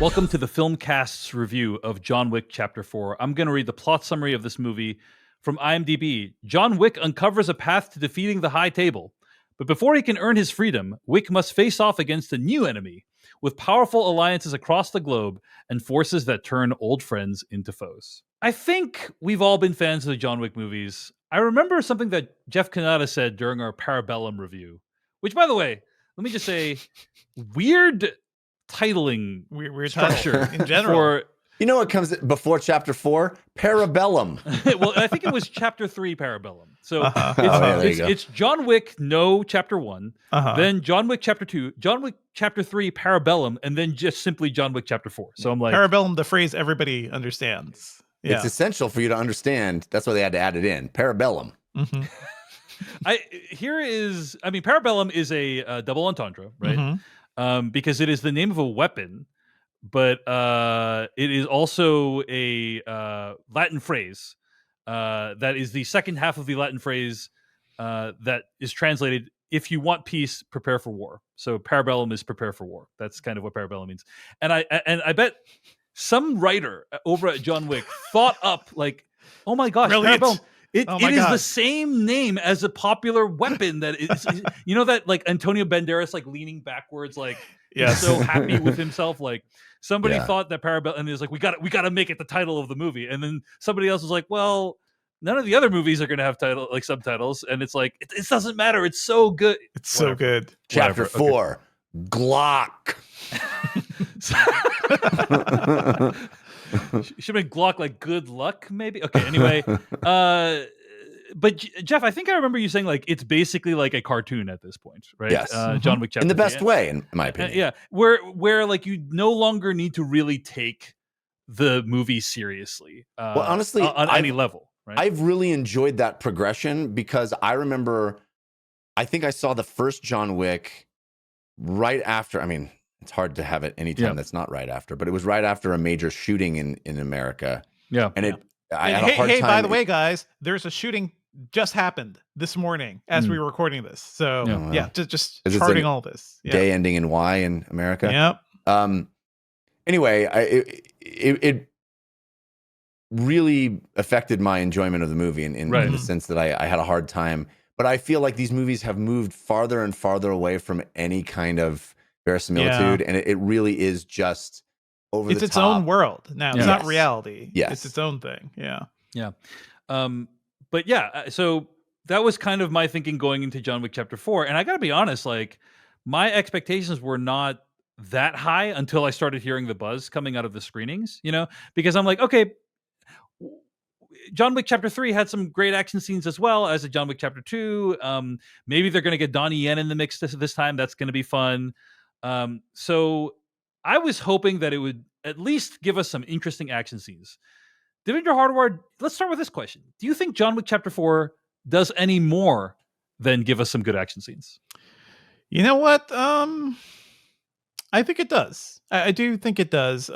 Welcome to the Filmcast's review of John Wick Chapter 4. I'm going to read the plot summary of this movie from IMDb. John Wick uncovers a path to defeating the High Table. But before he can earn his freedom, Wick must face off against a new enemy, with powerful alliances across the globe and forces that turn old friends into foes. I think we've all been fans of the John Wick movies. I remember something that Jeff Kanata said during our Parabellum review, which, by the way, let me just say, weird titling weird structure in general. For, you know what comes before Chapter 4? Parabellum. well, I think it was Chapter 3 Parabellum. So it's John Wick, no Chapter 1, then John Wick Chapter 2, John Wick Chapter 3 Parabellum, and then just simply John Wick Chapter 4. So I'm like... Parabellum, the phrase everybody understands. Yeah. It's essential for you to understand. That's why they had to add it in. Parabellum. Mm-hmm. Parabellum is a double entendre, right? Mm-hmm. Because it is the name of a weapon, but it is also a Latin phrase that is the second half of the Latin phrase that is translated, if you want peace, prepare for war. So parabellum is prepare for war. That's kind of what parabellum means. And I bet some writer over at John Wick thought up, like, oh my gosh, Brilliant. Parabellum. It is the same name as a popular weapon that is, you know, that like Antonio Banderas, like leaning backwards, like he's so happy with himself. Like somebody thought that Parabellum, and it was like, we got to make it the title of the movie. And then somebody else was like, well, none of the other movies are going to have subtitles. And it's like, it doesn't matter. It's so good. It's so good. Chapter 4, Glock. Should make Glock like good luck, maybe. Okay, anyway. But Jeff, I think I remember you saying like it's basically like a cartoon at this point, right? Yes. John Wick Chapter in the best way, in my opinion. Yeah, where like you no longer need to really take the movie seriously. Well, honestly, on any level, right? I've really enjoyed that progression because I remember, I think I saw the first John Wick right after. I mean, it's hard to have it anytime that's not right after, but it was right after a major shooting in America. Yeah. And I had a hard time. By the way, guys, there's a shooting just happened this morning as we were recording this. So just charting all this. Yeah. Day ending in Y in America. Yep. Anyway, it really affected my enjoyment of the movie in the sense that I had a hard time. But I feel like these movies have moved farther and farther away from any kind of verisimilitude, and it really is just over the top. It's its own world now. It's not reality. Yes. It's its own thing. Yeah. But yeah, so that was kind of my thinking going into John Wick Chapter 4. And I got to be honest, like my expectations were not that high until I started hearing the buzz coming out of the screenings, you know, because I'm like, okay, John Wick Chapter 3 had some great action scenes as well as a John Wick Chapter 2. Maybe they're going to get Donnie Yen in the mix this time. That's going to be fun. So I was hoping that it would at least give us some interesting action scenes. Devindra Hardward, let's start with this question. Do you think John Wick Chapter 4 does any more than give us some good action scenes? You know what? I think it does. I do think it does.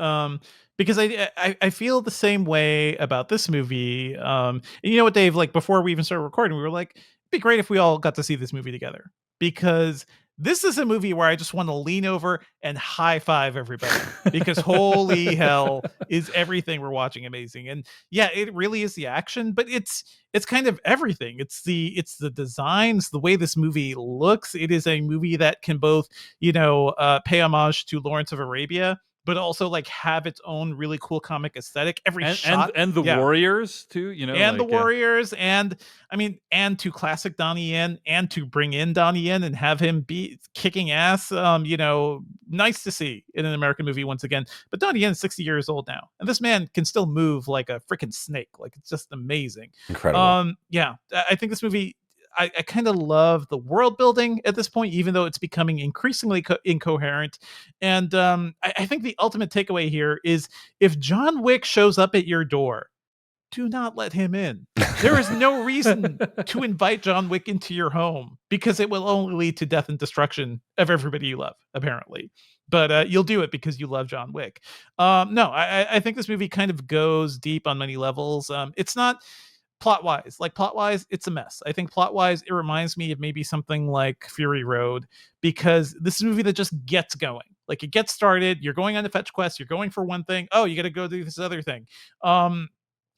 Because I feel the same way about this movie. And you know what, Dave? Like before we even started recording, we were like, it'd be great if we all got to see this movie together. Because this is a movie where I just want to lean over and high five everybody. Because holy hell, is everything we're watching amazing? And yeah, it really is the action, but it's kind of everything. It's the designs, the way this movie looks. It is a movie that can both, pay homage to Lawrence of Arabia, but also like have its own really cool comic aesthetic. Every shot and the Warriors too, and the Warriors, and to classic Donnie Yen, and to bring in Donnie Yen and have him be kicking ass. Nice to see in an American movie once again. But Donnie Yen is 60 years old now, and this man can still move like a freaking snake. Like it's just amazing, incredible. I think this movie. I kind of love the world building at this point, even though it's becoming increasingly incoherent. And I think the ultimate takeaway here is if John Wick shows up at your door, do not let him in. There is no reason to invite John Wick into your home because it will only lead to death and destruction of everybody you love, apparently. But you'll do it because you love John Wick. I think this movie kind of goes deep on many levels. It's not... plot-wise, it's a mess. I think plot-wise, it reminds me of maybe something like Fury Road, because this is a movie that just gets going. Like it gets started, you're going on the fetch quest, you're going for one thing, oh, you got to go do this other thing.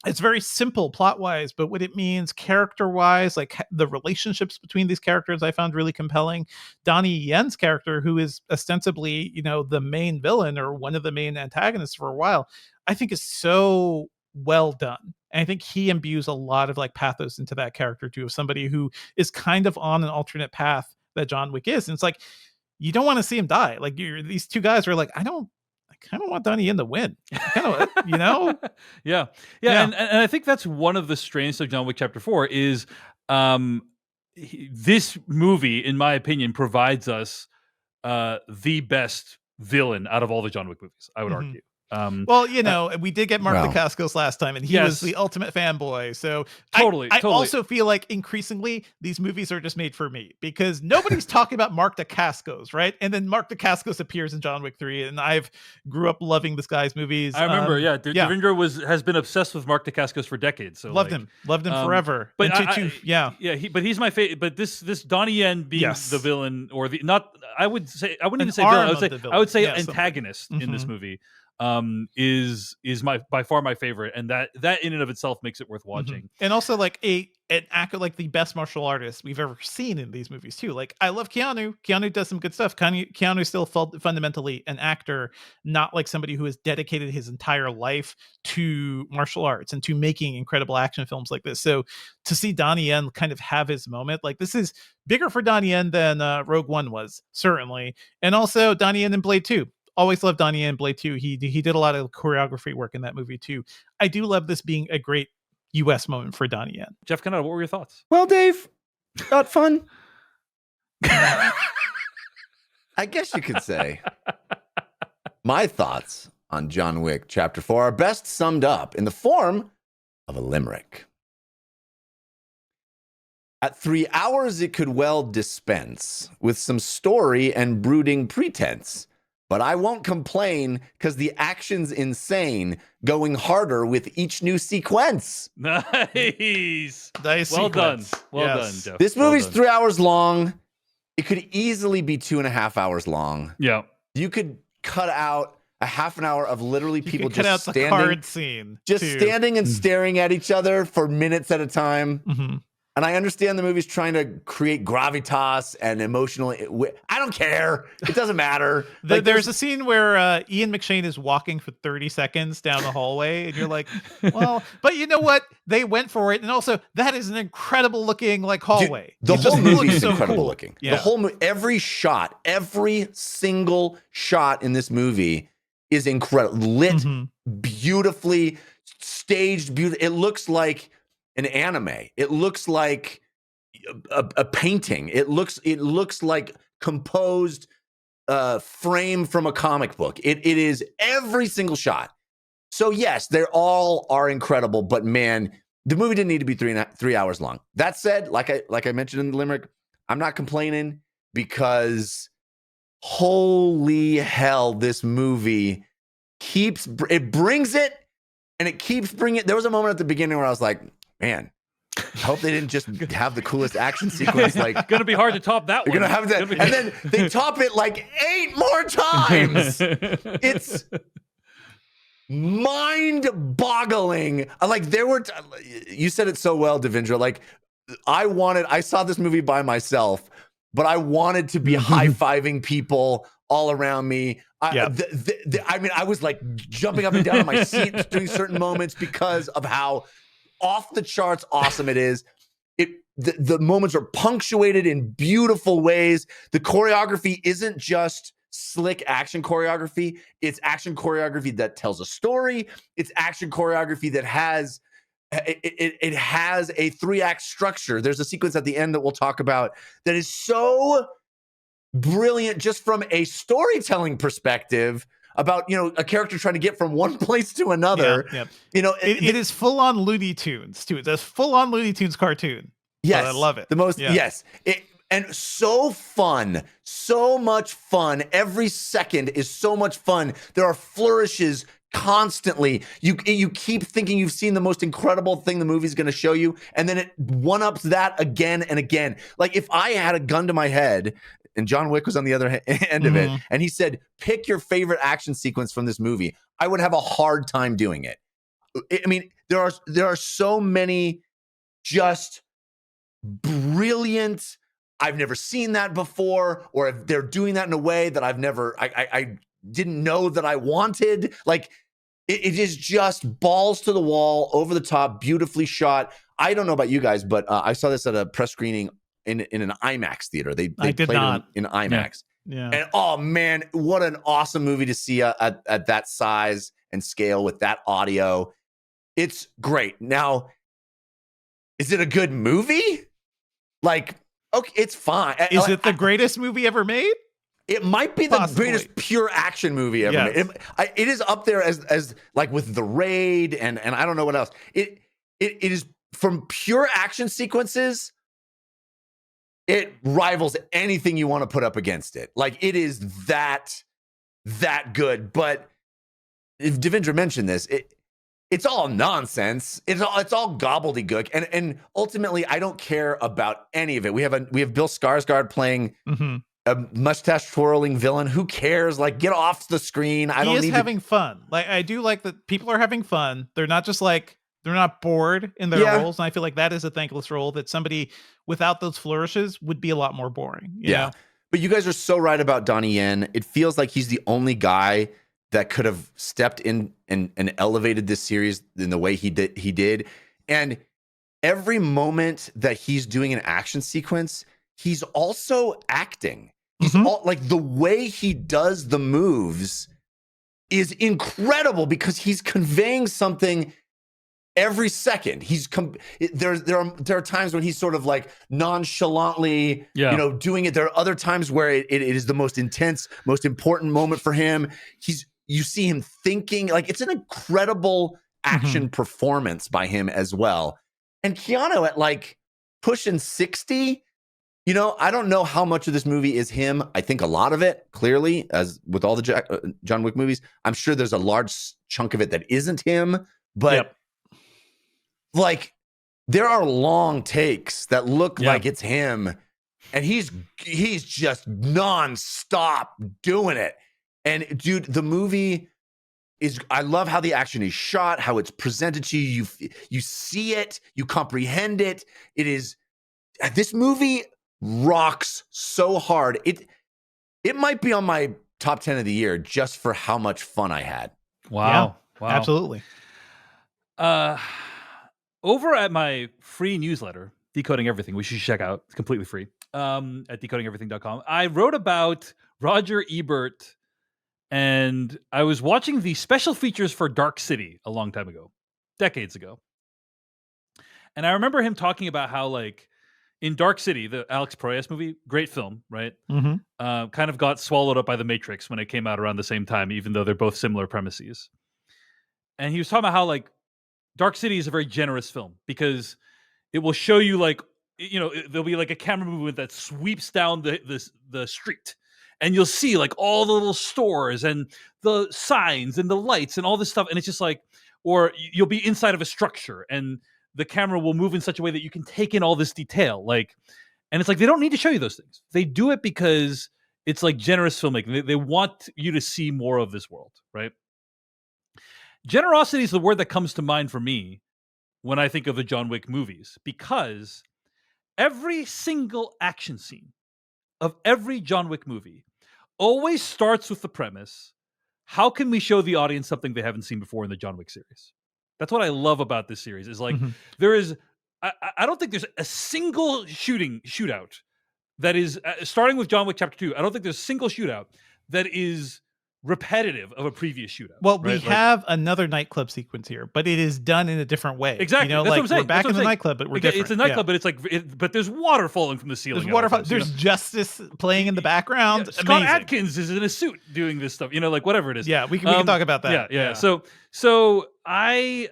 It's very simple plot wise, but what it means character wise, like the relationships between these characters, I found really compelling. Donnie Yen's character, who is ostensibly, the main villain or one of the main antagonists for a while, I think is so well done. And I think he imbues a lot of like pathos into that character too, of somebody who is kind of on an alternate path that John Wick is. And it's like, you don't want to see him die. Like these two guys are like, I kind of want Donnie Yen to win. Kind of, Yeah. And I think that's one of the strengths of John Wick Chapter 4 is this movie, in my opinion, provides us the best villain out of all the John Wick movies, I would argue. Well, we did get Mark Dacascos last time, and he was the ultimate fanboy. So totally. I also feel like increasingly these movies are just made for me because nobody's talking about Mark Dacascos, right? And then Mark Dacascos appears in John Wick 3, and I've grew up loving this guy's movies. I remember, Devindra has been obsessed with Mark Dacascos for decades. So loved him forever. But but he's my favorite. But this Donnie Yen being the villain, or I wouldn't even say villain. I would say antagonist in this movie. Is by far my favorite, and that in and of itself makes it worth watching. And also like an actor, like the best martial artist we've ever seen in these movies too. Like I love Keanu. Keanu does some good stuff. Keanu still fundamentally an actor, not like somebody who has dedicated his entire life to martial arts and to making incredible action films like this. So to see Donnie Yen kind of have his moment, like this is bigger for Donnie Yen than Rogue One was, certainly. And also Donnie Yen in Blade 2. Always loved Donnie Yen Blade 2. He did a lot of choreography work in that movie too. I do love this being a great US moment for Donnie Yen. Jeff Canada, what were your thoughts? Well, Dave, not fun. I guess you could say my thoughts on John Wick Chapter 4 are best summed up in the form of a limerick. At 3 hours, it could well dispense with some story and brooding pretense. But I won't complain because the action's insane, going harder with each new sequence. Nice. Well done. Well done, Jeff. This movie's 3 hours long. It could easily be 2.5 hours long. Yeah. You could cut out a half an hour of literally people cut just out standing, the card scene, standing and staring at each other for minutes at a time. Mm-hmm. And I understand the movie's trying to create gravitas and emotional. I don't care. It doesn't matter. There's a scene where Ian McShane is walking for 30 seconds down the hallway, and you're like, well, but you know what? They went for it, and also that is an incredible looking hallway. Dude, the whole movie is incredible cool. looking. Yeah. The whole every single shot in this movie is incredible, lit, beautifully staged. It looks like an anime. It looks like a painting. It looks like composed frame from a comic book. It is every single shot. So yes, they all are incredible, but man, the movie didn't need to be 3 hours long. That said, like I mentioned in the limerick, I'm not complaining because holy hell, this movie brings it and it keeps bringing it. There was a moment at the beginning where I was like, man, I hope they didn't just have the coolest action sequence. Like, gonna be hard to top that one. You're gonna have that, and then they top it like 8 more times. It's mind-boggling. Like you said it so well, Devindra. Like I saw this movie by myself, but I wanted to be high-fiving people all around me. I mean, I was like jumping up and down on my seat during certain moments because of how off the charts awesome it is. The moments are punctuated in beautiful ways. The choreography isn't just slick action choreography. It's action choreography that tells a story. It's action choreography that has it has a 3-act structure. There's a sequence at the end that we'll talk about that is so brilliant just from a storytelling perspective about, a character trying to get from one place to another. Yeah. It is full on Looney Tunes too. It's a full on Looney Tunes cartoon. Yes. But I love it. Yes. And so fun, so much fun. Every second is so much fun. There are flourishes constantly. You keep thinking you've seen the most incredible thing the movie's going to show you, and then it one-ups that again and again. Like if I had a gun to my head, and John Wick was on the other end of it, and he said, pick your favorite action sequence from this movie, I would have a hard time doing it. I mean, there are so many just brilliant, I've never seen that before, or if they're doing that in a way that I didn't know that I wanted. Like, it is just balls to the wall, over the top, beautifully shot. I don't know about you guys, but I saw this at a press screening in an IMAX theater. They played it in IMAX. Yeah. And oh man, what an awesome movie to see at that size and scale with that audio. It's great. Now, is it a good movie? Like, okay, it's fine. Is it the greatest movie ever made? It might be the greatest pure action movie ever made. It is up there as like with The Raid and I don't know what else. It is, from pure action sequences, it rivals anything you want to put up against it. Like, it is that good. But if Devindra mentioned this, it's all nonsense. It's all gobbledygook, and ultimately, I don't care about any of it. We have Bill Skarsgård playing a mustache twirling villain. Who cares? Like, get off the screen. He is having fun. Like, I do like that people are having fun. They're not just like, they're not bored in their roles, and I feel like that is a thankless role that somebody without those flourishes would be a lot more boring. You know? But you guys are so right about Donnie Yen. It feels like he's the only guy that could have stepped in and elevated this series in the way he did. And every moment that he's doing an action sequence, he's also acting. He's like, the way he does the moves is incredible because he's conveying something every second. There are times when he's sort of like nonchalantly, doing it. There are other times where it is the most intense, most important moment for him. You see him thinking. Like, it's an incredible action performance by him as well. And Keanu at like pushing 60, I don't know how much of this movie is him. I think a lot of it, clearly, as with all the John Wick movies, I'm sure there's a large chunk of it that isn't him. But like, there are long takes that look like it's him, and he's just nonstop doing it. And dude, the movie is, I love how the action is shot, how it's presented to you. You see it, you comprehend it. This movie rocks so hard. It might be on my top 10 of the year just for how much fun I had. Wow. Absolutely. Over at my free newsletter, Decoding Everything, which you should check out, it's completely free, at decodingeverything.com, I wrote about Roger Ebert, and I was watching the special features for Dark City a long time ago, decades ago. And I remember him talking about how, like, in Dark City, the Alex Proyas movie, great film, right? Kind of got swallowed up by The Matrix when it came out around the same time, even though they're both similar premises. And he was talking about how, like, Dark City is a very generous film because it will show you, like, there'll be like a camera movement that sweeps down the street, and you'll see like all the little stores and the signs and the lights and all this stuff. And it's just like, or you'll be inside of a structure and the camera will move in such a way that you can take in all this detail. Like, and it's like, they don't need to show you those things. They do it because it's like generous filmmaking. They want you to see more of this world, right? Generosity is the word that comes to mind for me when I think of the John Wick movies, because every single action scene of every John Wick movie always starts with the premise: how can we show the audience something they haven't seen before in the John Wick series? That's what I love about this series. Is like, there is, I don't think there's a single shootout that is, starting with John Wick Chapter 2, I don't think there's a single shootout that is repetitive of a previous shootout. Well, we have another nightclub sequence here, but it is done in a different way. Exactly. That's what I'm saying. We're back in the nightclub, but we're different. It's a nightclub, but it's like, but there's water falling from the ceiling. There's water. There's Justice playing in the background. Yeah, Scott Adkins is in a suit doing this stuff. Like whatever it is. Yeah, we can talk about that. Yeah. So I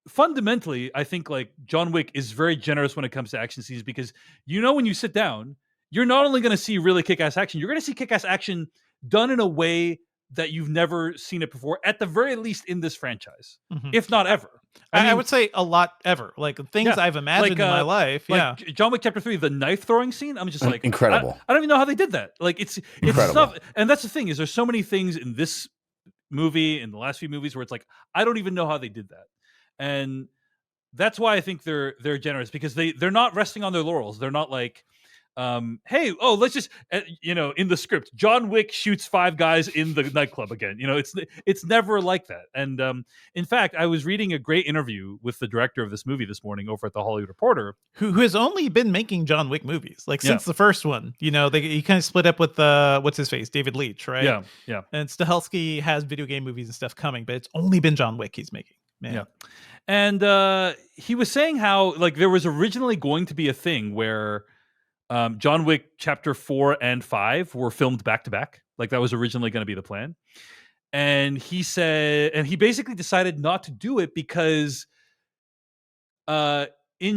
fundamentally, I think like John Wick is very generous when it comes to action scenes, because when you sit down, you're not only going to see really kick-ass action, you're going to see kick-ass action done in a way that you've never seen it before, at the very least in this franchise, if not ever. I would say a lot ever. Like things I've imagined in my life. John Wick Chapter 3, the knife throwing scene. I'm just like incredible. I don't even know how they did that. Like it's stuff, and that's the thing is there's so many things in this movie in the last few movies where it's like I don't even know how they did that, and that's why I think they're generous because they're not resting on their laurels. They're not like, hey, let's just in the script, John Wick shoots 5 guys in the nightclub again. It's never like that. And in fact, I was reading a great interview with the director of this movie this morning over at the Hollywood Reporter, who has only been making John Wick movies like since the first one. He kind of split up with what's his face, David Leitch, right? Yeah. And Stahelski has video game movies and stuff coming, but it's only been John Wick he's making. Man. Yeah. And he was saying how like there was originally going to be a thing where John Wick Chapter 4 and 5 were filmed back to back. Like that was originally going to be the plan. And he said, and he basically decided not to do it because in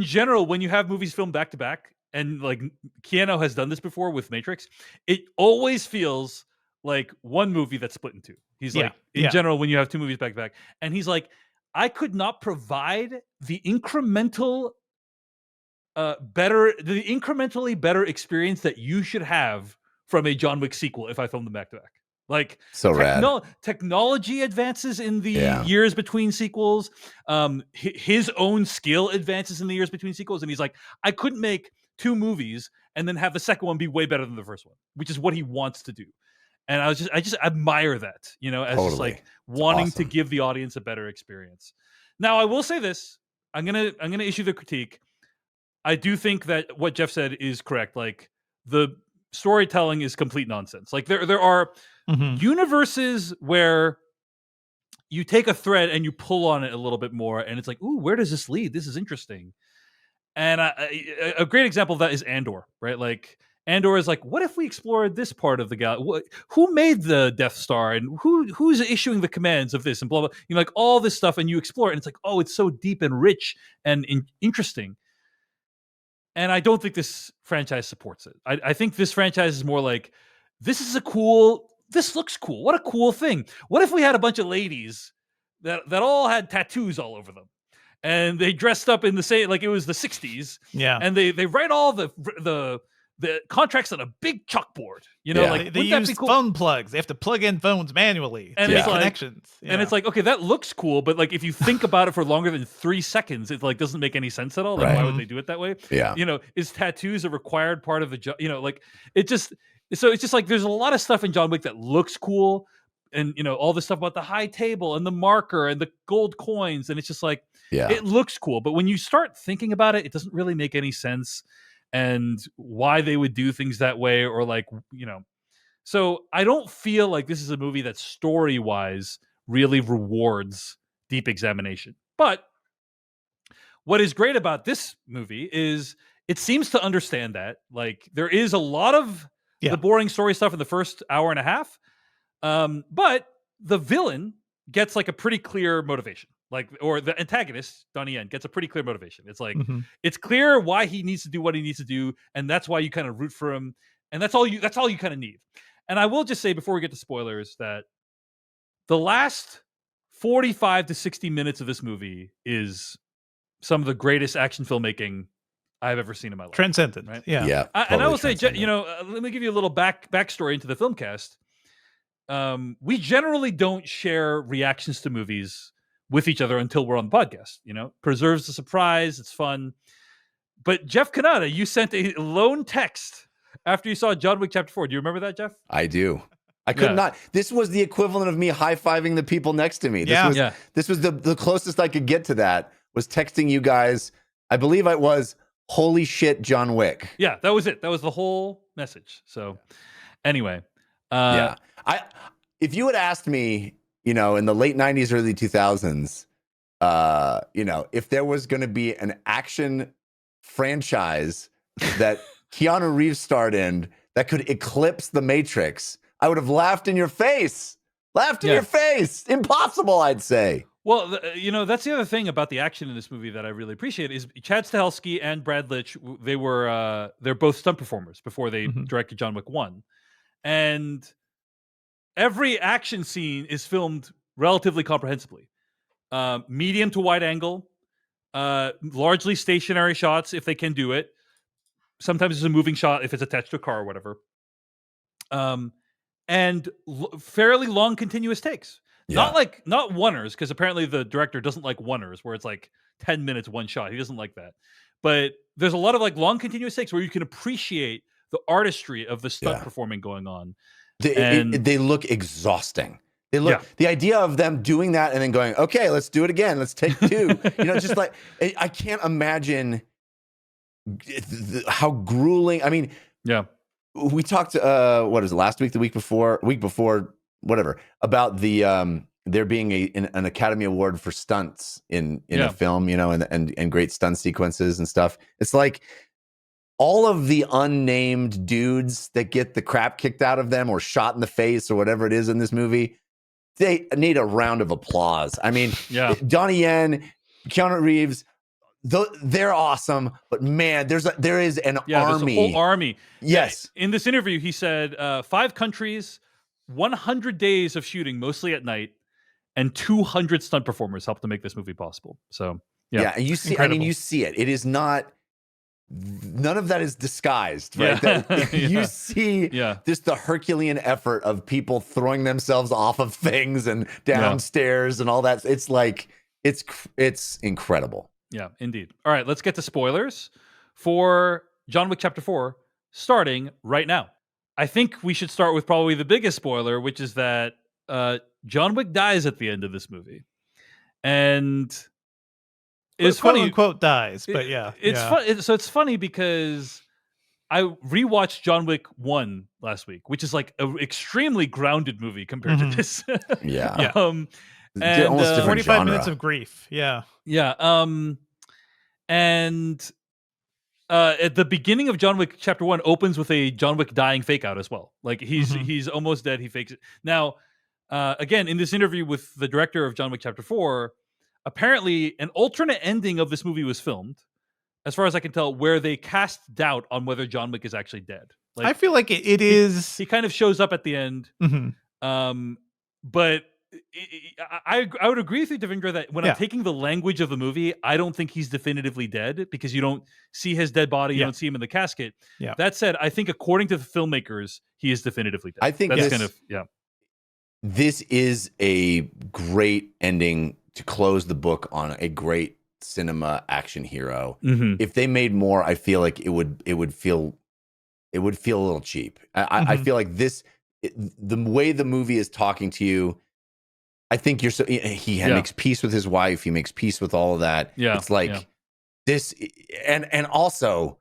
general, when you have movies filmed back to back, and like Keanu has done this before with Matrix, it always feels like one movie that's split in two. He's like, in general, when you have 2 movies back to back, and he's like, I could not provide the incrementally better experience that you should have from a John Wick sequel if I filmed them back to back. Like rad. Technology advances in the years between sequels. His own skill advances in the years between sequels, and he's like, I couldn't make 2 movies and then have the second one be way better than the first one, which is what he wants to do. And I just admire that, as just like wanting to give the audience a better experience. Now, I will say this: I'm gonna issue the critique. I do think that what Jeff said is correct. Like the storytelling is complete nonsense. Like there are universes where you take a thread and you pull on it a little bit more, and it's like, ooh, where does this lead? This is interesting. And a great example of that is Andor, right? Like Andor is like, what if we explored this part of the galaxy? Who made the Death Star, and who's issuing the commands of this, and blah blah. Like all this stuff, and you explore it, and it's like, oh, it's so deep and rich and interesting. And I don't think this franchise supports it. I think this franchise is more like, this looks cool. What a cool thing. What if we had a bunch of ladies that all had tattoos all over them, and they dressed up in the same, like it was the 60s. Yeah. And they write all the contracts on a big chalkboard, like they use cool? Phone plugs. They have to plug in phones manually and it's connections. And it's like, okay, that looks cool, but like if you think about it for longer than 3 seconds, it like doesn't make any sense at all. Like why would they do it that way? Yeah. Is tattoos a required part of the job? Like it's just like there's a lot of stuff in John Wick that looks cool, and all this stuff about the high table and the marker and the gold coins, and it's just like it looks cool, but when you start thinking about it, it doesn't really make any sense. And why they would do things that way, or like, so I don't feel like this is a movie that story-wise really rewards deep examination. But what is great about this movie is it seems to understand that. Like there is a lot of the boring story stuff in the first hour and a half, but the villain gets like a pretty clear motivation. Like, or the antagonist, Donnie Yen, gets a pretty clear motivation. It's like, it's clear why he needs to do what he needs to do. And that's why you kind of root for him. And that's all you kind of need. And I will just say before we get to spoilers that the last 45 to 60 minutes of this movie is some of the greatest action filmmaking I've ever seen in my life. Transcendent. Right? Yeah. And I will say, let me give you a little backstory into the Filmcast. We generally don't share reactions to movies with each other until we're on the podcast. Preserves the surprise. It's fun. But Jeff Kanata, you sent a lone text after you saw John Wick Chapter 4. Do you remember that, Jeff? I do. I could not. This was the equivalent of me high-fiving the people next to me. This was the closest I could get to that, was texting you guys. I believe it was, holy shit, John Wick. Yeah, that was it. That was the whole message. So anyway. If you had asked me, in the late 90s, early 2000s, if there was going to be an action franchise that Keanu Reeves starred in that could eclipse The Matrix, I would have laughed in your face. Impossible, I'd say. Well, that's the other thing about the action in this movie that I really appreciate is Chad Stahelski and Brad Litch. They're both stunt performers before they directed John Wick 1. And every action scene is filmed relatively comprehensively. medium to wide angle, largely stationary shots if they can do it. Sometimes it's a moving shot if it's attached to a car or whatever. And fairly long continuous takes. Yeah. Not oneers, because apparently the director doesn't like oneers where it's like 10 minutes one shot. He doesn't like that. But there's a lot of like long continuous takes where you can appreciate the artistry of the stunt performing going on. They look exhausting. They look the idea of them doing that and then going, okay, let's do it again. Let's take two. Just like I can't imagine how grueling. I mean, we talked what is it, last week, the week before, whatever, about the there being an Academy Award for stunts in a film, and great stunt sequences and stuff. It's like all of the unnamed dudes that get the crap kicked out of them or shot in the face or whatever it is in this movie, they need a round of applause. I mean, Donnie Yen, Keanu Reeves, they're awesome, but man, there is an army. There's a whole army. Yes. In this interview, he said 5 countries, 100 days of shooting, mostly at night, and 200 stunt performers helped to make this movie possible. So and you see, incredible. I mean, you see it. It is not. None of that is disguised, right? You see just the Herculean effort of people throwing themselves off of things and downstairs and all that. It's like it's incredible. Yeah, indeed. All right, let's get to spoilers for John Wick Chapter 4, starting right now. I think we should start with probably the biggest spoiler, which is that John Wick dies at the end of this movie. And it's quote funny. Unquote dies, but It's fun. So it's funny because I rewatched John Wick 1 last week, which is like an extremely grounded movie compared to this. And almost 45 genre. minutes of grief. Yeah. And at the beginning of John Wick Chapter 1 opens with a John Wick dying fake out as well. Like he's almost dead. He fakes it. Now, again, in this interview with the director of John Wick Chapter 4, apparently an alternate ending of this movie was filmed, as far as I can tell, where they cast doubt on whether John Wick is actually dead. Like, I feel like it is. He kind of shows up at the end. But I would agree with you, Devindra, that when I'm taking the language of the movie, I don't think he's definitively dead because you don't see his dead body. You don't see him in the casket. That said, I think according to the filmmakers, he is definitively dead. I think this is a great ending to close the book on a great cinema action hero. If they made more, I feel like it would feel a little cheap. I feel like the way the movie is talking to you, I think he makes peace with his wife. He makes peace with all of that. It's like this, and also,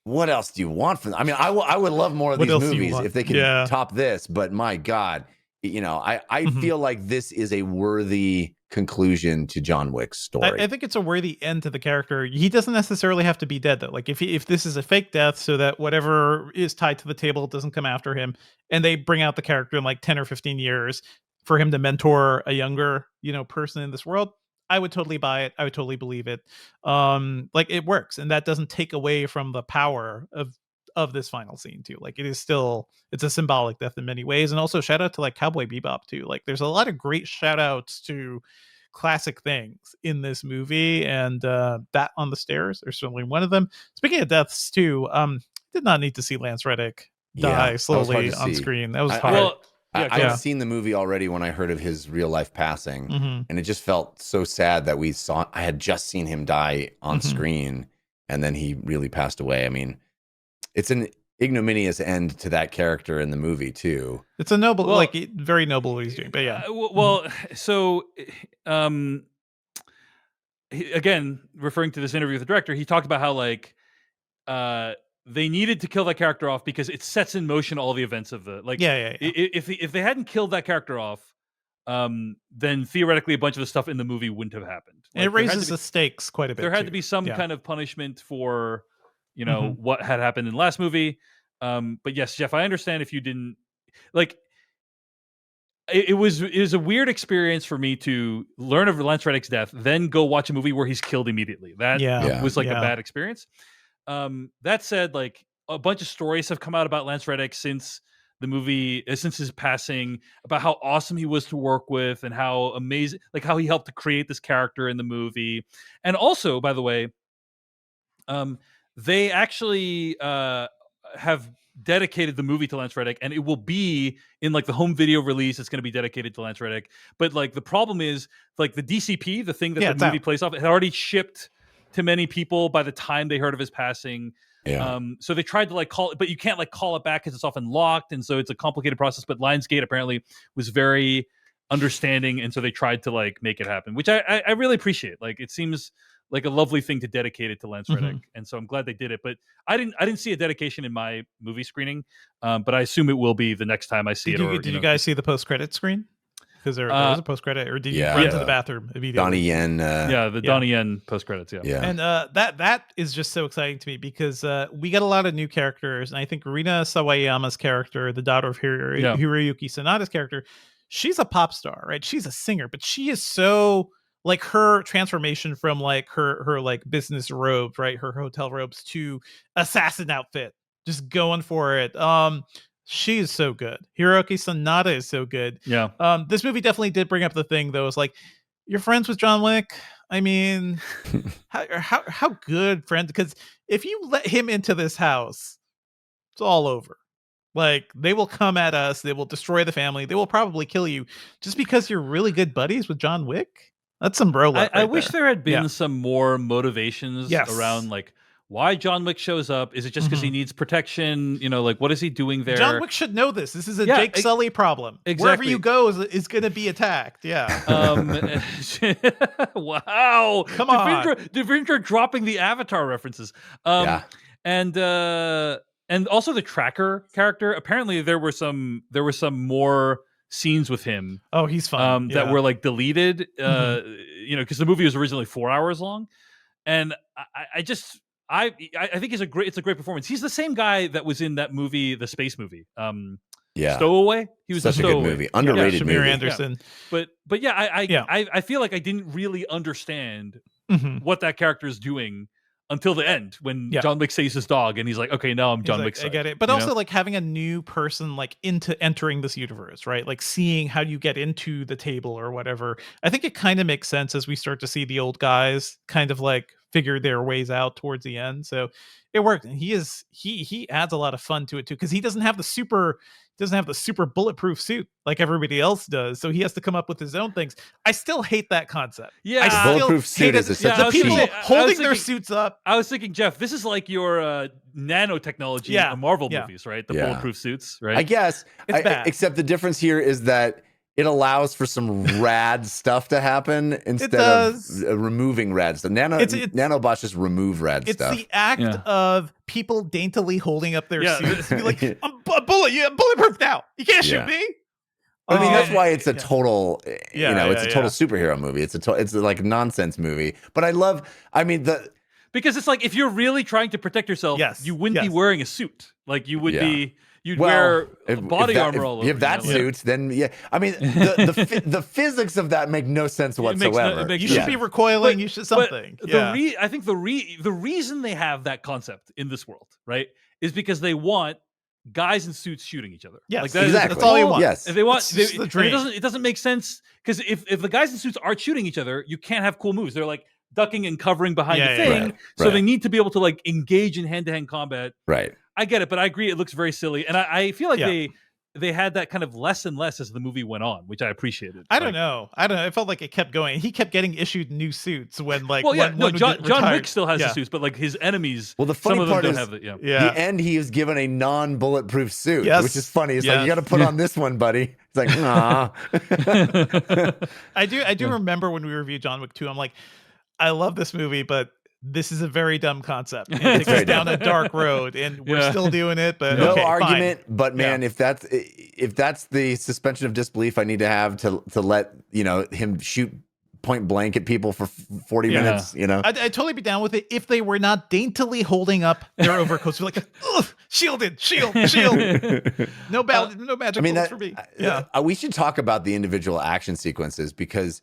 what else do you want from them? I mean, I would love more of these movies if they could top this. But my God, I feel like this is a worthy conclusion to John Wick's story. I think it's a worthy end to the character. He doesn't necessarily have to be dead though. Like if this is a fake death so that whatever is tied to the table doesn't come after him, and they bring out the character in like 10 or 15 years for him to mentor a younger, person in this world, I would totally buy it. I would totally believe it. Like it works, and that doesn't take away from the power of this final scene too. Like it's a symbolic death in many ways. And also shout out to like Cowboy Bebop too. Like there's a lot of great shout outs to classic things in this movie, and that on the stairs are certainly one of them. Speaking of deaths too, did not need to see Lance Reddick die slowly on screen. That was hard. I had seen the movie already when I heard of his real life passing, and it just felt so sad that I had just seen him die on screen, and then he really passed away. I mean, it's an ignominious end to that character in the movie too. It's a noble, very noble what he's doing. But so again, referring to this interview with the director, he talked about how they needed to kill that character off because it sets in motion all the events of the If they hadn't killed that character off, then theoretically a bunch of the stuff in the movie wouldn't have happened. Like, it raises the stakes quite a bit. There had to be some kind of punishment for what had happened in the last movie. But yes, Jeff, I understand if you didn't like. It was a weird experience for me to learn of Lance Reddick's death, then go watch a movie where he's killed immediately. That was a bad experience. That said, like a bunch of stories have come out about Lance Reddick since the movie since his passing, about how awesome he was to work with and how amazing, like how he helped to create this character in the movie. And also, by the way, they actually have dedicated the movie to Lance Reddick, and it will be in like the home video release. It's going to be dedicated to Lance Reddick. But like the problem is, like the DCP, the thing that the movie plays off, it had already shipped to many people by the time they heard of his passing. Yeah. So they tried to like call it, but you can't like call it back because it's often locked, and so it's a complicated process. But Lionsgate apparently was very understanding, and so they tried to like make it happen, which I really appreciate. Like it seems like a lovely thing to dedicate it to Lance Reddick, and so I'm glad they did it. But I didn't see a dedication in my movie screening, but I assume it will be the next time I see it. Did you guys see the post-credit screen? Because there was a post-credit, or did you run to the bathroom immediately? Donnie Yen. Donnie Yen post-credits, yeah. And that is just so exciting to me because we got a lot of new characters, and I think Rina Sawayama's character, the daughter of Hiroyuki Sanada's character, she's a pop star, right? She's a singer, but she is so like her transformation from like her like business robes, right? Her hotel robes to assassin outfit, just going for it. She is so good. Hiroki Sanada is so good. Yeah. This movie definitely did bring up the thing though. It's like, you're friends with John Wick. I mean, how good friends? Because if you let him into this house, it's all over. Like they will come at us. They will destroy the family. They will probably kill you just because you're really good buddies with John Wick. That's some bro love. I wish there had been some more motivations around like why John Wick shows up. Is it just because he needs protection? You know, like what is he doing there? John Wick should know this. This is a Jake Sully problem. Exactly. Wherever you go is going to be attacked. Yeah. Wow. Come on. Devindra dropping the Avatar references. And also the Tracker character. Apparently there were some more scenes with him. Oh, he's fun. That were like deleted. You know, because the movie was originally 4 hours long, and I think it's a great performance. He's the same guy that was in that movie, the space movie. Stowaway. He was such a good movie, underrated movie. Shamir Anderson. Yeah. But I feel like I didn't really understand what that character is doing until the end when John Wick saves his dog and he's like, okay, now I'm John Wick. I get it. But also like having a new person like entering this universe, right? Like seeing how you get into the table or whatever. I think it kind of makes sense as we start to see the old guys kind of like figure their ways out towards the end. So it worked. And he adds a lot of fun to it too, because he doesn't have the super bulletproof suit like everybody else does. So he has to come up with his own things. I still hate that concept. Yeah, I bulletproof suit is such a people cheat. holding their suits up. I was thinking, Jeff, this is like your nanotechnology in Marvel movies, right? The bulletproof suits, right? I guess. It's bad. Except the difference here is that it allows for some rad stuff to happen instead of removing rad stuff. Nanobots just remove rad stuff. It's the act of people daintily holding up their suits and be like, I'm bulletproof now. You can't shoot me. I mean, that's why it's a total, it's a total superhero movie. It's like a nonsense movie. But because it's like if you're really trying to protect yourself, you wouldn't be wearing a suit. Like you would be. You'd wear body armor all over. If that suit, then I mean, the physics of that make no sense whatsoever. You should be recoiling. You should something. I think the reason they have that concept in this world, right, is because they want guys in suits shooting each other. Yes, like exactly. That's all you want. Yes, if they want. The dream. It doesn't make sense because if the guys in suits aren't shooting each other, you can't have cool moves. They're like ducking and covering behind the thing. So they need to be able to like engage in hand-to-hand combat. Right. I get it, but I agree it looks very silly, and I feel like they had that kind of less and less as the movie went on, which I appreciated. I don't know. I felt like it kept going. He kept getting issued new suits when like John Wick still has the suits, but like his enemies. Well, the funny part is the end. He is given a non-bulletproof suit, which is funny. It's like you got to put on this one, buddy. It's like nah. I do remember when we reviewed John Wick 2. I'm like, I love this movie, but this is a very dumb concept. It takes us down a dark road, and we're still doing it. But no argument. Fine. But man, if that's the suspension of disbelief I need to have to let him shoot point blank at people for 40 minutes, I'd totally be down with it if they were not daintily holding up their overcoats. Like, ugh, shielded, shield. No magic bullets for me. We should talk about the individual action sequences because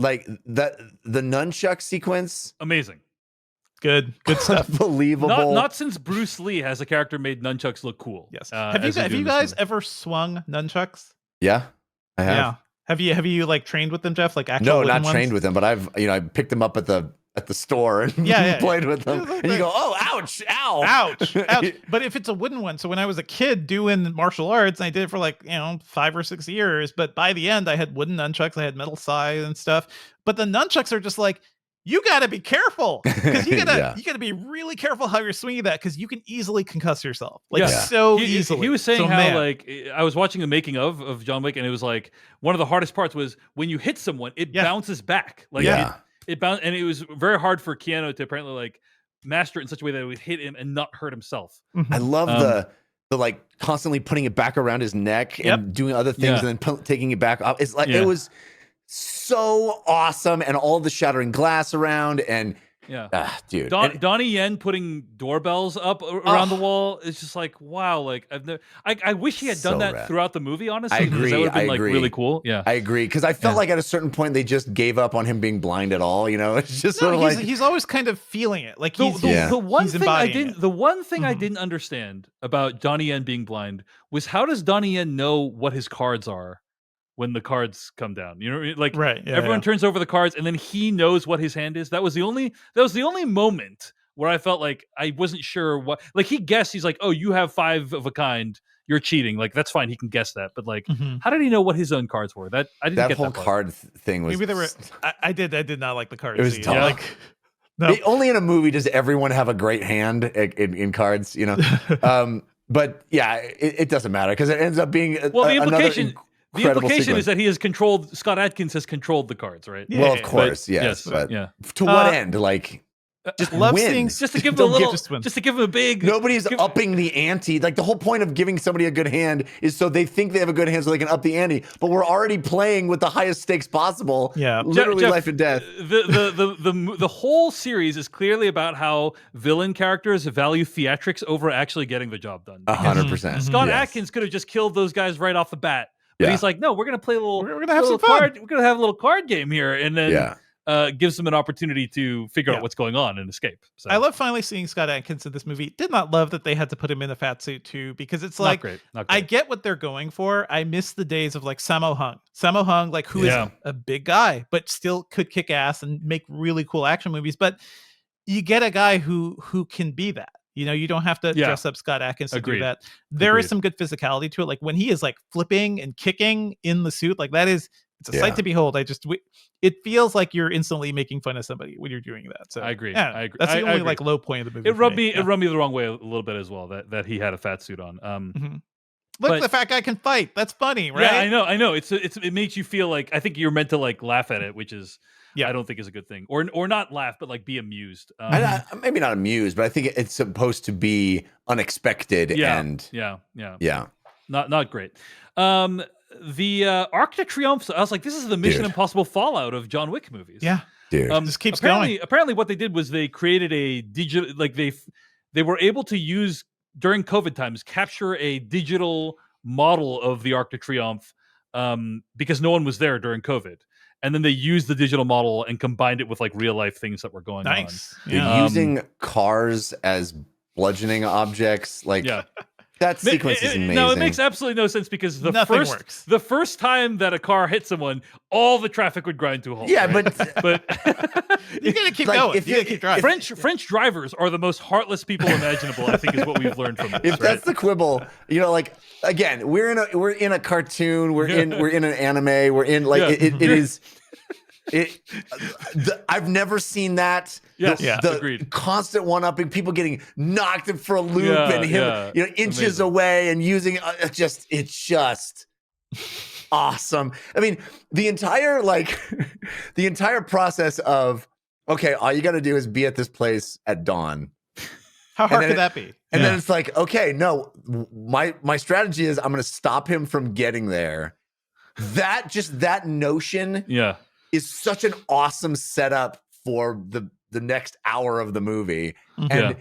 like the nunchuck sequence, amazing. Good stuff. Unbelievable. Not since Bruce Lee has a character made nunchucks look cool. Yes. as Have they you do in this guys movie. ever swung nunchucks? Yeah, I have. Yeah. Have you like trained with them, Jeff? Like actual No, wooden not ones? trained with them, but I picked them up at the store and Yeah, played with them. Yeah, like And you that. go, oh, ouch, ow, Ouch. But if it's a wooden one, so when I was a kid doing martial arts, and I did it for like 5 or 6 years, but by the end I had wooden nunchucks, I had metal sai and stuff. But the nunchucks are just like, you got to be careful, because you gotta be really careful how you're swinging that, because you can easily concuss yourself, like so easily. He was saying So, how man, like I was watching the making of John Wick, and it was like one of the hardest parts was when you hit someone, it bounces back. Like it bounced, and it was very hard for Keanu to apparently like master it in such a way that it would hit him and not hurt himself. I love the like constantly putting it back around his neck and doing other things and then taking it back up. It's like it was so awesome, and all the shattering glass around, and dude, Donnie Yen putting doorbells up around the wall is just like, wow. Like I wish he had done that rad. throughout the movie. Honestly, I agree. That would have been I like agree. really cool. Yeah, I agree, because I felt like at a certain point they just gave up on him being blind at all. It's just sort of like he's always kind of feeling it. Like the one thing I embodying didn't the one thing I didn't understand about Donnie Yen being blind was, how does Donnie Yen know what his cards are when the cards come down? Like everyone turns over the cards and then he knows what his hand is. That was the only moment where I felt like I wasn't sure what, like he guessed, he's like, oh, you have 5 of a kind, you're cheating. Like that's fine, he can guess that. But like, how did he know what his own cards were? That I didn't that get whole that card thing was. Maybe they were. I did not like the cards. It was dumb. Like, no. Only in a movie does everyone have a great hand in cards, But yeah, it doesn't matter, because it ends up being the implication. The implication sequence. is that he has controlled. Scott Adkins has controlled the cards, right? Well, of course, yes, but to what end? Like, just love win. seeing just to give him a little, just to give him a big. Nobody's upping the ante. Like the whole point of giving somebody a good hand is so they think they have a good hand, so they can up the ante. But we're already playing with the highest stakes possible. Yeah, literally Jeff, life and death. The whole series is clearly about how villain characters value theatrics over actually getting the job done. 100%. Scott Adkins could have just killed those guys right off the bat. But he's like, no, we're gonna play a little. We're gonna have some fun. We're gonna have a little card game here, and then gives them an opportunity to figure out what's going on and escape. So. I love finally seeing Scott Adkins in this movie. Did not love that they had to put him in a fat suit too, because it's like, not great. I get what they're going for. I miss the days of like Sammo Hung, like who is a big guy but still could kick ass and make really cool action movies. But you get a guy who can be that. You don't have to dress up Scott Adkins to do that. There is some good physicality to it. Like when he is like flipping and kicking in the suit, like it's a sight to behold. It feels like you're instantly making fun of somebody when you're doing that. So I agree. Yeah, I agree. That's the I only agree. like low point of the movie. It rubbed me the wrong way a little bit as well, that he had a fat suit on. Look, the fat guy can fight. That's funny, right? Yeah, I know. It makes you feel like, I think you're meant to like laugh at it, which is I don't think is a good thing, or not laugh, but like be amused. Maybe not amused, but I think it's supposed to be unexpected and not great. The Arc de Triomphe, I was like, this is the Mission Impossible fallout of John Wick movies. Yeah, dude, just keeps going. Apparently, what they did was they created a digital, like they were able to use, during COVID times, capture a digital model of the Arc de Triomphe, because no one was there during COVID. And then they used the digital model and combined it with like real life things that were going on. Yeah. Using cars as bludgeoning objects, that sequence is amazing. No, it makes absolutely no sense, because the first time that a car hit someone, all the traffic would grind to a halt. Yeah, right? but you gotta keep going. You gotta keep driving. French drivers are the most heartless people imaginable, I think, is what we've learned from this. If that's the quibble, again, we're in a cartoon, we're in an anime, we're in it is. I've never seen that. Agreed. Constant one-upping, people getting knocked for a loop, and him, inches away, and using it's just awesome. I mean, the entire process of, okay, all you got to do is be at this place at dawn. How hard could that be? And then it's like, okay, no, my strategy is I'm going to stop him from getting there. That notion, is such an awesome setup for the next hour of the movie, and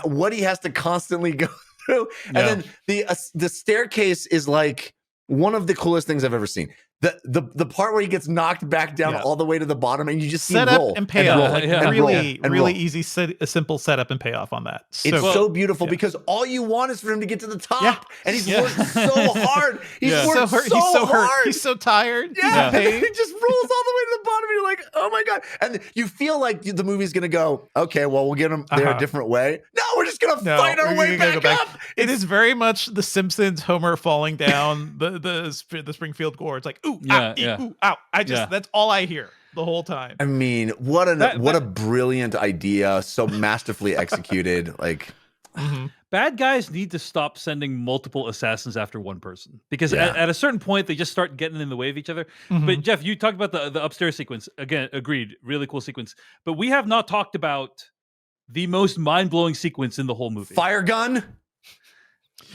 what he has to constantly go through, and then the staircase is like one of the coolest things I've ever seen. The part where he gets knocked back down all the way to the bottom, and you just see set him up roll and payoff. roll, Really roll. easy, a simple setup and payoff on that. It's so beautiful because all you want is for him to get to the top, and he's worked so hard. He's worked so hard. He's so tired. Yeah, he just rolls all the way to the bottom. And you're like, oh my god! And you feel like the movie's gonna go, okay, well, we'll get him there a different way. No, we're just gonna fight our way back up. It is very much The Simpsons Homer falling down the Springfield Gore. It's like, ooh, ooh, ow. That's all I hear the whole time. I mean, what a brilliant idea, so masterfully executed. Like, bad guys need to stop sending multiple assassins after one person, because at a certain point they just start getting in the way of each other. But Jeff, you talked about the upstairs sequence again. Agreed, really cool sequence. But we have not talked about the most mind-blowing sequence in the whole movie. Fire gun.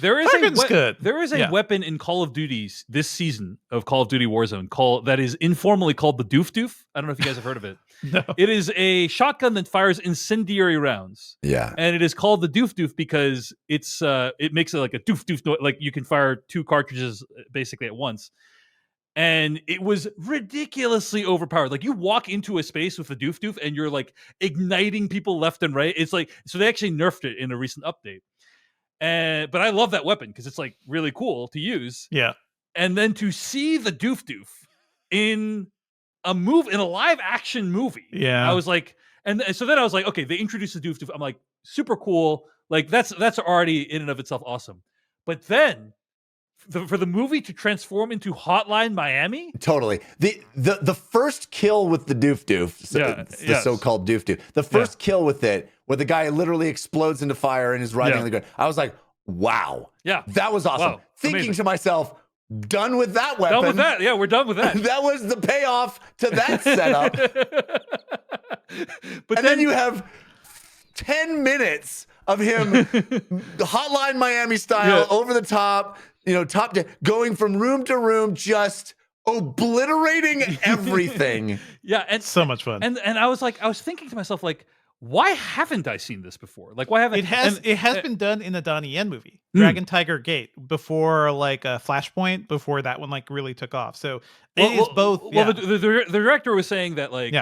There is good. There is a weapon in Call of Duty's this season of Call of Duty Warzone that is informally called the Doof Doof. I don't know if you guys have heard of it. No. It is a shotgun that fires incendiary rounds. Yeah. And it is called the Doof Doof because it makes it like a doof doof noise, like you can fire 2 cartridges basically at once. And it was ridiculously overpowered. Like, you walk into a space with the Doof Doof and you're like igniting people left and right. It's like, so they actually nerfed it in a recent update. But I love that weapon because it's like really cool to use. Yeah. And then to see the Doof Doof in a live action movie. Yeah. I was like, and so then I was like, okay, they introduced the Doof Doof. I'm like, super cool. Like that's already in and of itself awesome. But then for the movie to transform into Hotline Miami, totally. The first kill with the Doof Doof, the so-called Doof Doof, the first kill with it, where the guy literally explodes into fire and is riding on the ground. I was like, wow. Yeah. That was awesome. Wow. Thinking Amazing. to myself, done with that weapon. Done with that. Yeah, we're done with that. That was the payoff to that setup. But then you have 10 minutes of him Hotline Miami style, over the top, top to going from room to room, just obliterating everything. And so much fun. And I was thinking to myself, like, why haven't I seen this before? Like, why haven't it has been done in a Donnie Yen movie, Dragon Tiger Gate, before like Flashpoint, before that one like really took off. So it is both. Well, the director was saying that like,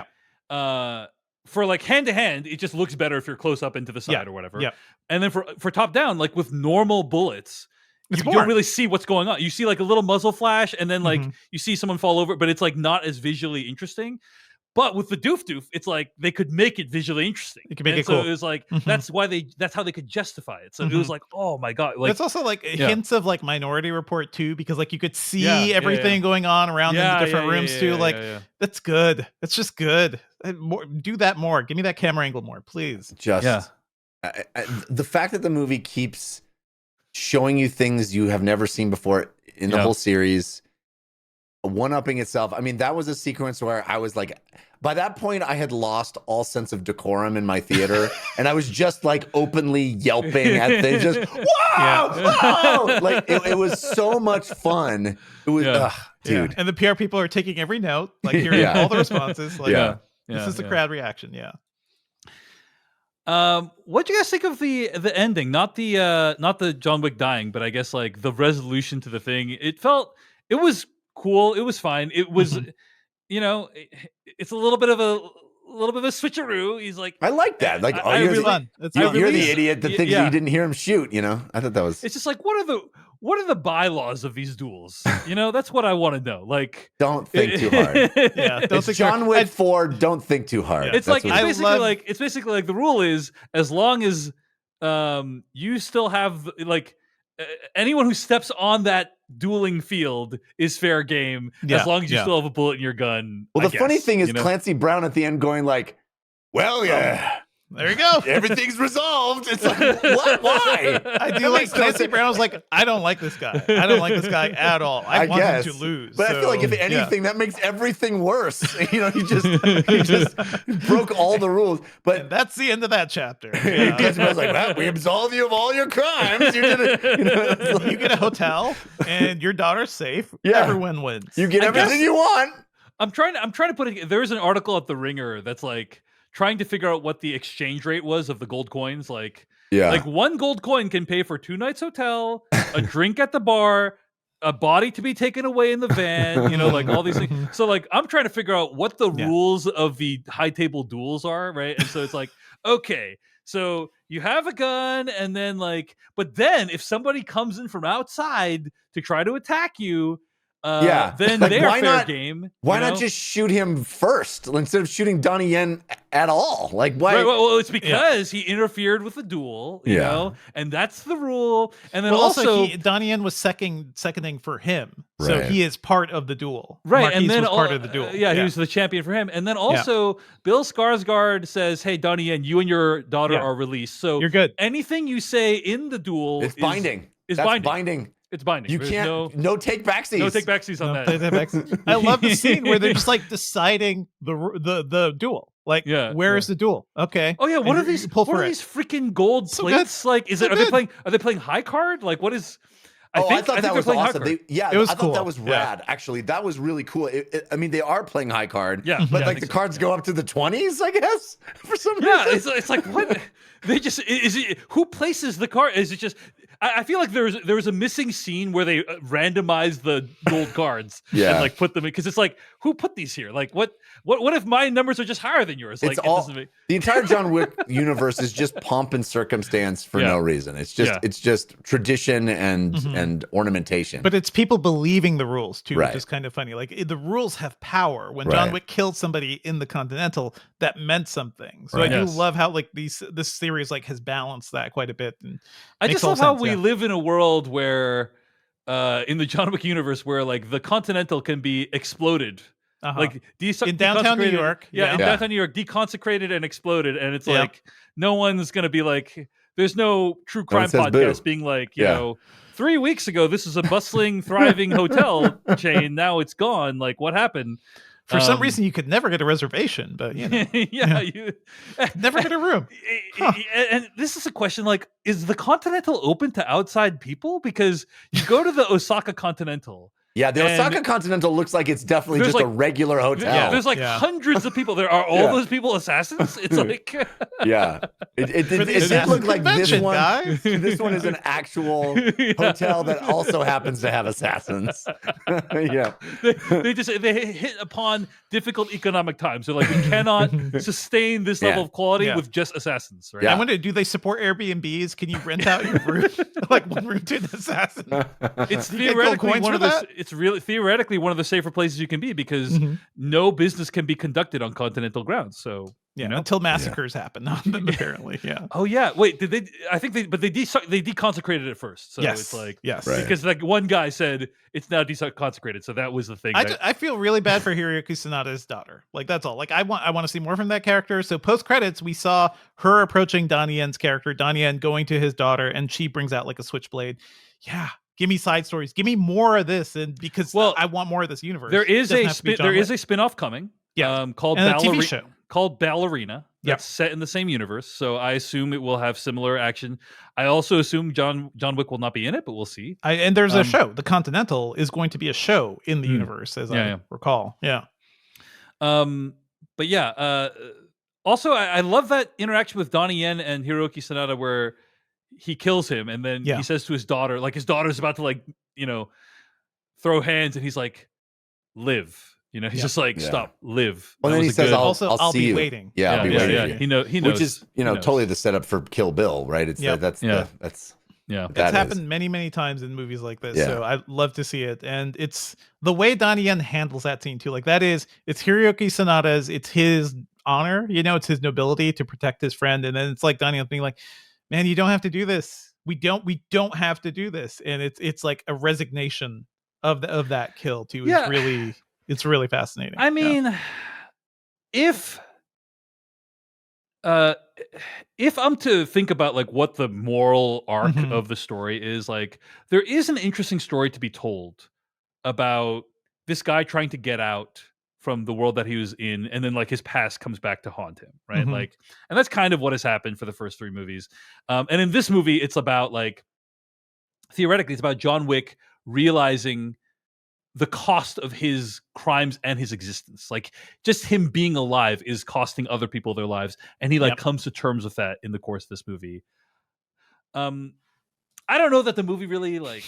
for like hand to hand, it just looks better if you're close up into the side or whatever. Yeah. And then for top down, like with normal bullets, you don't really see what's going on. You see like a little muzzle flash, and then like you see someone fall over, but it's like not as visually interesting. But with the Doof Doof, it's like they could make it visually interesting. You can make it so cool. It was like that's how they could justify it. So it was like, oh my god, like it's also like hints of like Minority Report too, because like you could see everything going on around in the different rooms too. That's good. That's just good. Do that more. Give me that camera angle more, please. The fact that the movie keeps showing you things you have never seen before in the whole series, one-upping itself. I mean, that was a sequence where I was like, by that point, I had lost all sense of decorum in my theater, and I was just like openly yelping at things, just whoa, whoa! Like it was so much fun. It was, dude. And the PR people are taking every note, like hearing all the responses. Like, this is the crowd reaction. Yeah. What do you guys think of the ending? Not the John Wick dying, but I guess like the resolution to the thing. It was cool. It was fine. It was, it's a little bit of a switcheroo. He's like, I like that. Like, you're the idiot that thinks you didn't hear him shoot. I thought that was. It's just like, what are the bylaws of these duels? That's what I want to know. Like, don't think too hard. Don't think John Wick 4. Don't think too hard. It's like it's basically like the rule is, as long as you still have like anyone who steps on that dueling field is fair game, as long as you still have a bullet in your gun. Well, the funny thing is Clancy Brown at the end going like, well, there you go. Everything's resolved. It's like, what? Why? I do like Clancy Brown was like, I don't like this guy. I don't like this guy at all. I want him to lose. But I feel like if anything, that makes everything worse. He just broke all the rules. But and that's the end of that chapter. Clancy Brown's like, well, we absolve you of all your crimes. You did it. You get a hotel and your daughter's safe. Everyone wins. You get everything you want. I'm trying to put it. There's an article at The Ringer that's like trying to figure out what the exchange rate was of the gold coins. Like 1 gold coin can pay for 2 nights hotel, a drink at the bar, a body to be taken away in the van, like all these things. So like I'm trying to figure out what the rules of the high table duels are, right? And so it's like, okay, so you have a gun, and then but then if somebody comes in from outside to try to attack you, then like, they're why fair not, game. Why not just shoot him first instead of shooting Donnie Yen at all? Like, why? Right, well, it's because he interfered with the duel, you know, and that's the rule. And then also Donnie Yen was seconding for him, so he is part of the duel. Right, Marquise and then was part of the duel. He was the champion for him. And then also, Bill Skarsgård says, "Hey, Donnie Yen, you and your daughter are released. So you're good. Anything you say in the duel is binding. Is That's binding. binding. It's binding. You There's can't. No take backsies. No take backsies on that. I love the scene where they're just like deciding the duel. Like, where is the duel? Okay. Oh yeah, what are these freaking gold plates? Like, are they playing high card? Like, what is? I thought that was awesome. It was I cool. thought that was rad. Actually, that was really cool. I mean, they are playing high card. Yeah, but like the cards go up to the 20s, I guess, for some reason. It's like what they just is it? Who places the card? Is it just? I feel like there was a missing scene where they randomized the gold cards and like put them in, because it's like, who put these here? Like what if my numbers are just higher than yours? Like, the entire John Wick universe is just pomp and circumstance for no reason. It's just tradition and ornamentation. But it's people believing the rules too, which is kind of funny. Like, the rules have power. When John Wick killed somebody in the Continental, that meant something. So I do love how like this series like has balanced that quite a bit. And I just love how we live in a world where in the John Wick universe where like the Continental can be exploded. Like in downtown New York. In downtown New York, deconsecrated and exploded. And it's like, no one's going to be like, there's no true crime podcast being like, you know, 3 weeks ago, this is a bustling, thriving hotel chain. Now it's gone. Like, what happened? For some reason, you could never get a reservation, but you know, you never get a room. And this is a question: like, is the Continental open to outside people? Because you go to the Osaka Continental. Yeah, the Osaka Continental looks like it's definitely just a regular hotel. Yeah, there's like hundreds of people there. Are all those people assassins? It's like it did look like this one. Guys. This one is an actual hotel that also happens to have assassins. They hit upon difficult economic times. They're like, we cannot sustain this level of quality with just assassins. Right? I wonder, do they support Airbnbs? Can you rent out your room, like one room to an assassin? It's theoretically one of the. It's really theoretically one of the safer places you can be, because no business can be conducted on continental grounds. So until massacres happen on them, apparently. Oh yeah. Wait, did they? I think they deconsecrated it first. So it's like because like one guy said it's now deconsecrated. So that was the thing. I feel really bad for Hiroyuki Sanada's daughter. Like, that's all. Like, I want to see more from that character. So post credits, we saw her approaching Donnie Yen's character, Donnie Yen going to his daughter, and she brings out like a switchblade. Yeah. Give me side stories. Give me more of this, and because I want more of this universe. There is a spin-off coming. Called TV show called Ballerina. That's set in the same universe. So I assume it will have similar action. I also assume John Wick will not be in it, but we'll see. And there's a show. The Continental is going to be a show in the universe, as I recall. Yeah. But yeah. Also, I love that interaction with Donnie Yen and Hiroyuki Sanada where he kills him, and then he says to his daughter, like his daughter's about to like, throw hands, and he's like, live. He's just like, stop, live. Well, then he says, I'll see be you. waiting. Yeah, I'll be waiting. Yeah. He knows. Which is, totally the setup for Kill Bill, right? It's it's happened many, many times in movies like this. So I love to see it. And it's the way Donnie Yen handles that scene too. Like, it's Hiroyuki Sanada's, it's his honor, it's his nobility to protect his friend. And then it's like Donnie Yen being like, man, you don't have to do this. We don't have to do this. And it's like a resignation of that kill too. It's really fascinating. I mean, if I'm to think about like what the moral arc of the story is, like, there is an interesting story to be told about this guy trying to get out from the world that he was in, and then like his past comes back to haunt him, right? Like, and that's kind of what has happened for the first three movies. And in this movie, it's about like, theoretically, it's about John Wick realizing the cost of his crimes and his existence. Like, just him being alive is costing other people their lives, and he comes to terms with that in the course of this movie. I don't know that the movie really like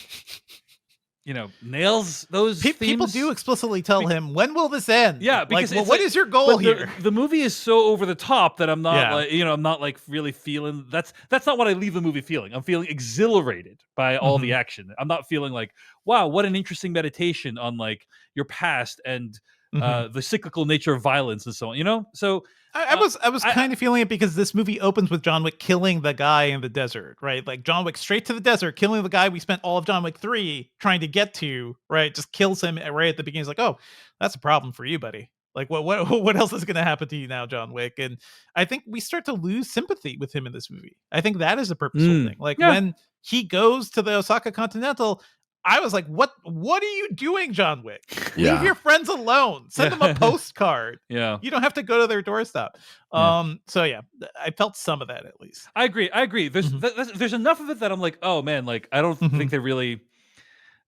nails those People themes. do explicitly tell him, when will this end? Yeah, because what is your goal here? The movie is so over the top that I'm not Yeah. I'm not like really feeling that's not what I leave the movie feeling. I'm feeling exhilarated by all the action. I'm not feeling like, wow, what an interesting meditation on like your past and the cyclical nature of violence and so on. So I was kind of feeling it because this movie opens with John Wick killing the guy in the desert, right? Like John Wick straight to the desert, killing the guy we spent all of John Wick 3 trying to get to, right? Just kills him right at the beginning. He's like, oh, that's a problem for you, buddy. Like what else is going to happen to you now, John Wick? And I think we start to lose sympathy with him in this movie. I think that is a purposeful thing. Like when he goes to the Osaka Continental, I was like, what are you doing, John Wick? Yeah. Leave your friends alone. Send them a postcard. Yeah. You don't have to go to their doorstep. So yeah, I felt some of that at least. I agree. There's enough of it that I'm like, oh man, like I don't think they really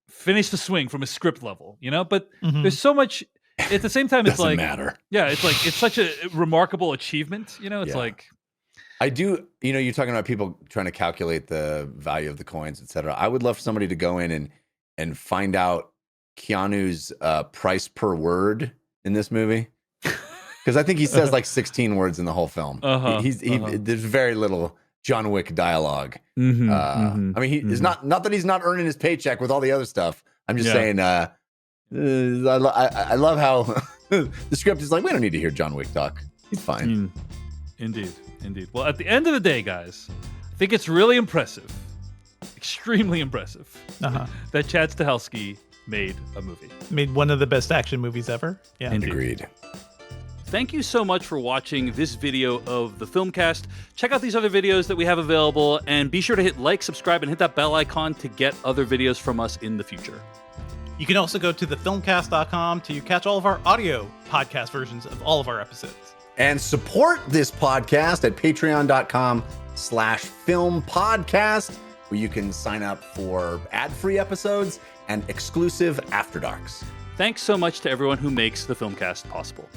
finished the swing from a script level, but there's so much at the same time. It's like, matter. Yeah, it's like it's such a remarkable achievement. It's like, I do. You're talking about people trying to calculate the value of the coins, etc. I would love for somebody to go in and find out Keanu's price per word in this movie, because I think he says like 16 words in the whole film. There's very little John Wick dialogue. I mean, he is not that he's not earning his paycheck with all the other stuff. I'm just saying. I love how the script is like, we don't need to hear John Wick talk. He's fine. Indeed. Well, at the end of the day, guys, I think it's really impressive, extremely impressive, that Chad Stahelski made a movie. Made one of the best action movies ever. Yeah, Indeed. Agreed. Thank you so much for watching this video of the Filmcast. Check out these other videos that we have available, and be sure to hit like, subscribe, and hit that bell icon to get other videos from us in the future. You can also go to thefilmcast.com to catch all of our audio podcast versions of all of our episodes. And support this podcast at patreon.com/filmpodcast, where you can sign up for ad-free episodes and exclusive After Darks. Thanks so much to everyone who makes the Filmcast possible.